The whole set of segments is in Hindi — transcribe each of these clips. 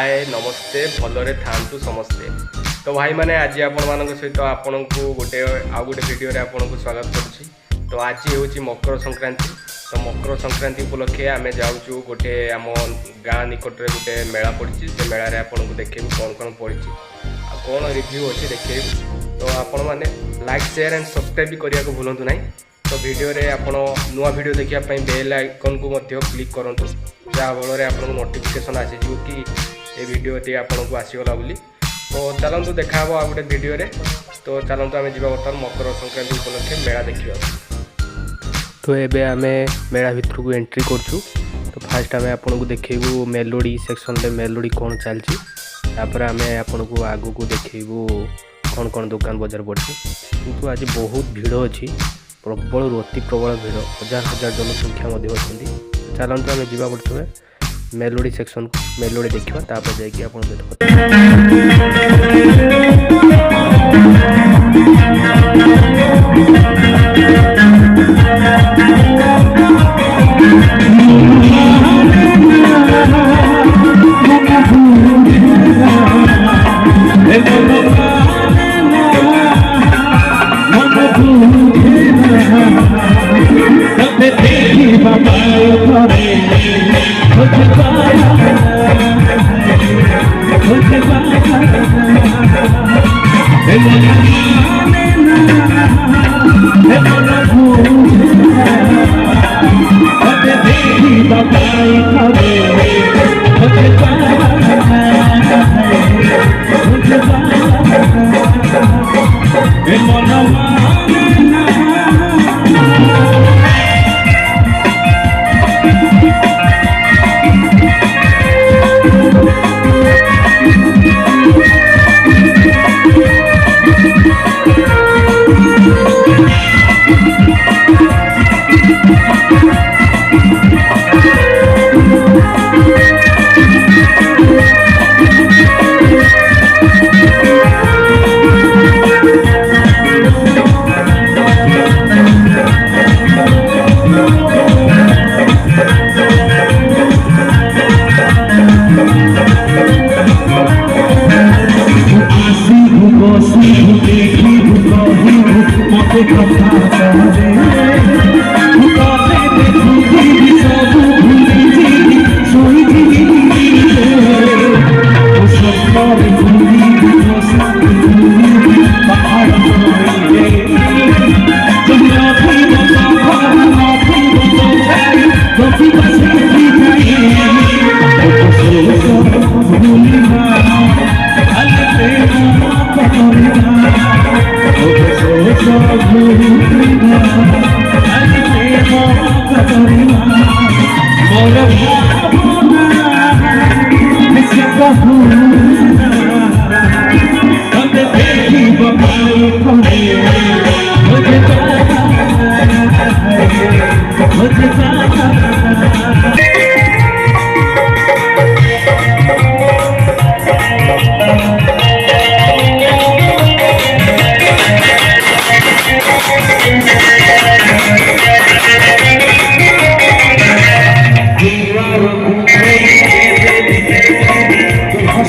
हाय नमस्ते भलरे थांतु समस्ते। तो भाई मैंने आज आपण सहित आपण को गोटे आउ गोटे वीडियो रे आपण को स्वागत करुच्ची। तो आज हूँ मकर संक्रांति। तो मकर संक्रांति उपलक्षे आम जाऊँ गोटे आम गाँ निकट में गोटे मेला पड़ी से मेला आपण को देखेबू कौन कौन पड़ी कौन रिव्यू अच्छी देखेबू। तो आपण मैंने लाइक शेयर एंड सब्सक्राइब भी करने को भूलु ना। तो वीडियो रे आपण नुआ वीडियो देखापी बेल आइकन को क्लिक करूँ जहाँ फल आपको नोटिफिकेशन आसीजो कि ये वीडियो टी आपको आसीगला बोली। तो चलतु देखा आ गोटे वीडियो रे। तो चलतु आम जा बर्तमान मकर संक्रांति उपलक्षे मेला देखा। तो ये आम मेला भितर को एंट्री करछु। तो फास्ट आम आपको देखू मेलोडी सेक्शन में मेलोडी कौन चलती आम आपन को आगू को देखू कौन कौन दुकान बजार पड़ी। किंतु आज बहुत भीड़ अच्छी प्रबल अति प्रबल भीड़ हजार हजार जनसंख्या अच्छी। चलते आम जा पड़े मेलोडी सेक्शन को मेलोडी देखा तापर जाकि आप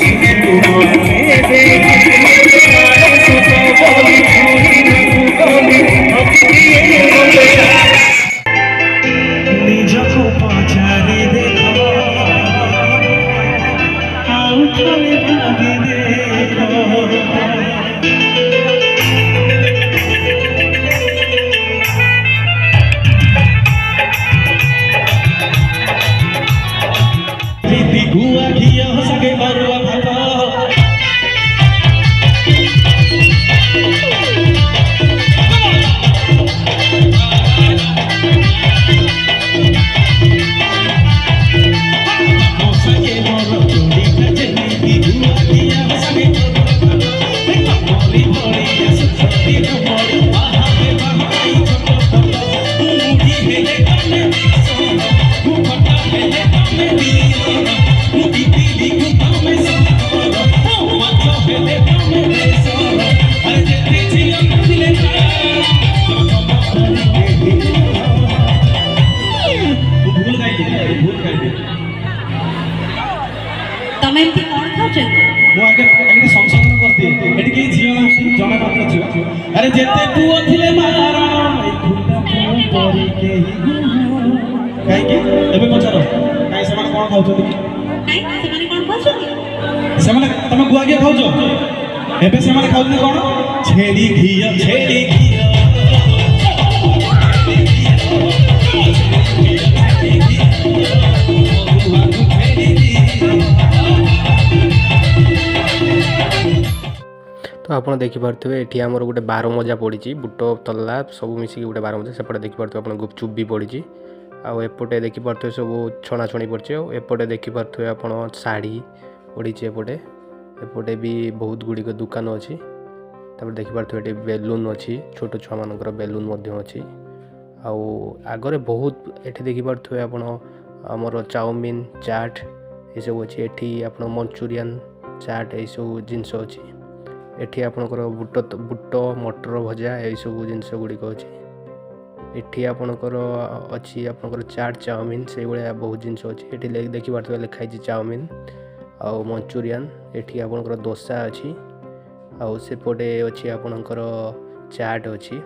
Thank you. ମୁଁ ଆगे ସଂଶୋଧନ କରିଦିଏ ଏଠି କେହି ଝିଅ ନାହାନ୍ତି ଜଣେ ମାତ୍ର ଝିଅ ଆରେ ଯେତେ ପୁଅ ଥିଲେ ମାରଣ ଏଇ ଖୁଣ୍ଟା ପୁଅ ପରି କେହି କାହିଁକି ଏବେ ପଚାର କାହିଁ ସେମାନେ କ'ଣ ଖାଉଛନ୍ତି ସେମାନେ ତମେ ଗୁଆ ଘିଅ ଖାଉଛ ଏବେ ସେମାନେ ଖାଉଛନ୍ତି କ'ଣ ଛେଳି ଘିଅ तो आपड़ देखिपे ये आमर गोटे 12 मजा पड़ी बुट तला सब मिसिक गोटे 12 मजा सेपटे देखिपे आप गुपचुप भी पड़ी आपटे देखिपे सब छणाछणी पड़े एपटे देखिपे आप शाढ़ी पड़ी एपटे एपटे भी बहुत गुड़िक दुकान अच्छी देखिपे ये बेलून अच्छी छोट छुआ मानकर बेलून अच्छी आगरे बहुत ये देखिपे आप आमर चाउमिन चाट ये सब अच्छी एटी आप मंचूरियन चाट ये सब जिनस अच्छी एठी आपणकर बुट मटर भजा ये सब जिनस गुड़िक अच्छी एठी आपणकर अच्छी आपणकर चाट चाउमिन से भाया बहुत जिनस अच्छी एठी देखिपे लिखाई चाउमिन आउ मंचूरियन एठी आपणकर डोसा अच्छी आउ सेपटे अच्छी आपणकर चाट अच्छी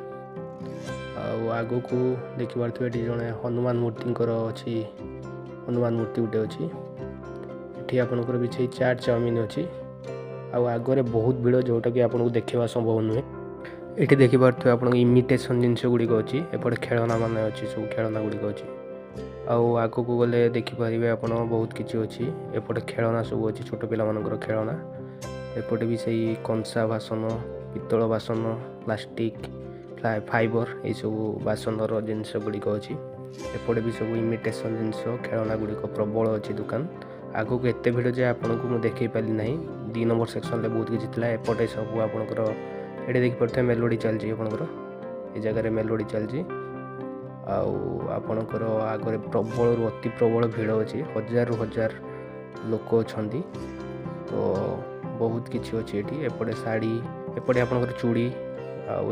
आगु को देखिपे जड़े हनुमान मूर्ति अच्छी हनुमान मूर्ति गोटे अच्छी एठी आपणकर भी से चाट चाउमिन अच्छी आगरे बहुत भिड़ जोटा कि आपको देखा संभव नुहे ये देखिपे आप इमिटेसन जिनस गुड़िक अच्छी एपटे खेलना मान अच्छी सब खेलना गुड़िक अच्छी आग को गले देखिपारे आप बहुत किसी अच्छी एपटे खेलना सब अच्छी छोट पिला मानकर खेलना एपटे भी सही कंसा बासन पितल बासन प्लास्टिक फाइबर ये सब बासन जिनस गुड़िक अच्छी एपटे भी सब इमिटेसन जिनस खेलना गुड़िक प्रबल अच्छी दुकान आगू को एत भिड़ जे आपको मुझे देखी पारि ना 2 नंबर सेक्शन में बहुत किसी था एपटे सब आपंकर ये देखिपे मेलोडी चलती आपंकर ये जगह मेलोडी चलती आपणकर आगे प्रबल अति प्रबल भिड़ अच्छी 1000 रु 1000 लोक अच्छा तो बहुत किसी अच्छी ये एपटे शाढ़ी एपटे आपंकर चूड़ी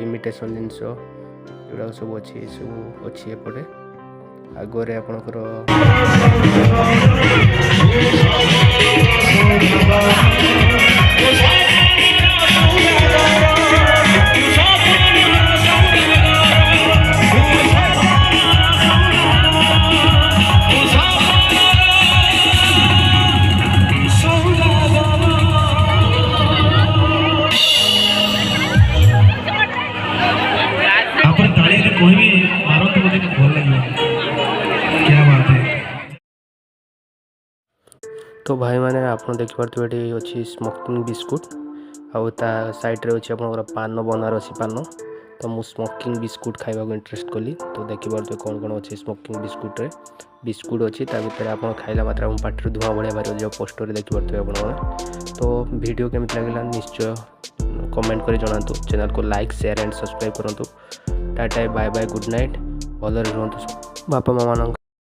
इमिटेसन जिनस जोड़ा सब अच्छी सब अच्छी एपटे आगे आपणकर तो भाई मैंने आप देखिपे ये अच्छी स्मोकिंग बिस्कुट आउ साइड रे अच्छी आप पान बनारसी पान तो मुझ स्मोकिंग बिस्कुट खाइबा को इंटरेस्ट कली तो देखिपे कौन कौन अच्छी स्मोकिंग बिस्कुट रे बिस्कुट अच्छी भितर आप खाइला मात्रा पार्टी धुआं भाया बाहर जो पोस्टर देखिपे आप तो वीडियो केमिति लगिला निश्चय कमेंट कर जनातु चैनल को लाइक शेयर एंड सब्सक्राइब करूँ tata bye bye good night भल रुहतु बापा माँ मान